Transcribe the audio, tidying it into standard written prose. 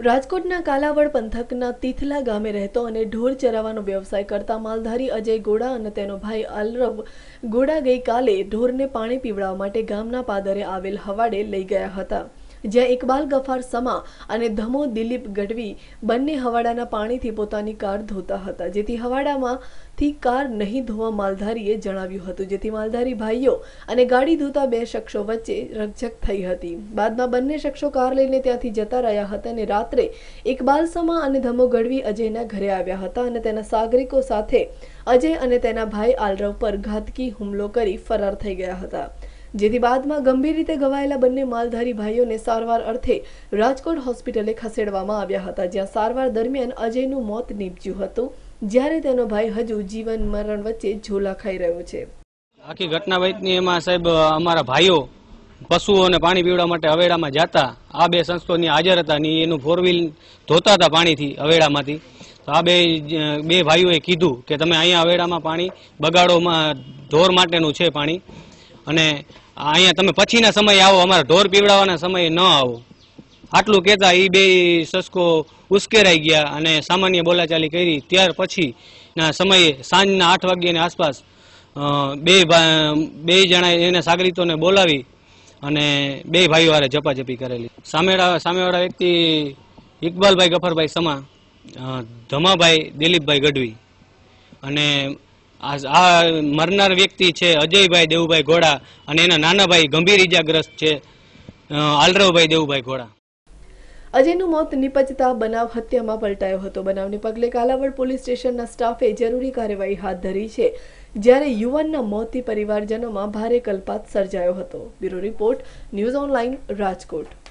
રાજકોટના કાલાવડ પંથકના તીથલા ગામે રહેતો અને ઢોર ચરાવવાનો વ્યવસાય કરતા માલધારી અજય ગોડા અને તેનો ભાઈ આલરવ ગોડા ગઈકાલે ઢોરને પાણી પીવડાવવા માટે ગામના પાદરે આવેલ હવાડે લઈ ગયા હતા, જ્યાં ઇકબાલ ગફાર સમા અને ધમો દિલીપ ગઢવી બંને હવાડાના પાણીથી પોતાની કાર ધોતા હતા, જેથી હવાડામાંથી કાર નહીં ધોવા માલધારીએ જણાવ્યું હતું, જેથી માલધારી ભાઈઓ અને ગાડી ધોતા બે શખ્સો વચ્ચે રકઝક થઈ હતી। બાદમાં બંને શખ્સો કાર લઈને ત્યાંથી જતા રહ્યા હતા અને રાત્રે ઇકબાલ સમા અને ધમો ગઢવી અજયના ઘરે આવ્યા હતા અને તેના સાગરિકો સાથે અજય અને તેના ભાઈ આલરવ પર ઘાતકી હુમલો કરી ફરાર થઈ ગયા હતા, જેથી બાદમાં ગંભીર રીતે ઘવાયેલા બંને માલધારી ભાઈઓને સારવાર અર્થે રાજકોટ હોસ્પિટલે ખસેડવામાં આવ્યા હતા, જ્યાં સારવાર દરમિયાન અજયનું મોત નીપજ્યું હતું, જ્યારે તેનો ભાઈ હજુ જીવન મરણ વચ્ચે ઝોલા ખાઈ રહ્યો છે। આખી ઘટના વૈતની એમાં સાહેબ અમારા ભાઈઓ પશુઓને પાણી પીવડાવવા માટે હવેડામાં જતા, આ બે સંસ્થોની હાજર હતા ને એનું 4 વ્હીલ ધોતા હતા પાણીથી હવેડામાંથી। તો આ બે ભાઈઓએ કીધું કે તમે અહીંયા હવેડામાં પાણી બગાડોમાં ઢોર માટેનું છે પાણી, અને અહીંયા તમે પછીના સમયે આવો, અમારા ઢોર પીવડાવવાના સમયે ન આવો, આટલું કહેતા એ બે શસ્કો ઉશ્કેરાઈ ગયા અને સામાન્ય બોલાચાલી કરી। ત્યાર પછીના સમયે સાંજના 8 વાગ્યાની આસપાસ બે જણા એના સાગરીતોને બોલાવી અને બે ભાઈઓ હારે ઝપાઝપી કરેલી। સામેવાળા વ્યક્તિ ઇકબાલભાઈ ગફરભાઈ સમા, ધમાભાઈ દિલીપભાઈ ગઢવી, અને આ મરનાર વ્યક્તિ છે અજયભાઈ દેવુભાઈ ઘોડા અને એના નાના ભાઈ ગંભીર ઇજાગ્રસ્ત છે આલરવભાઈ દેવુભાઈ ઘોડા। અજયનું મોત નિપજતા બનાવ હત્યામાં પલટાયો હતો। બનાવને પગલે કાલાવડ પોલીસ સ્ટેશનના સ્ટાફે જરૂરી કાર્યવાહી હાથ ધરી છે, જ્યારે યુવાનના મોતથી પરિવારજનોમાં ભારે કલ્પાત સર્જાયો હતો। Bureau report, news online, Rajkot.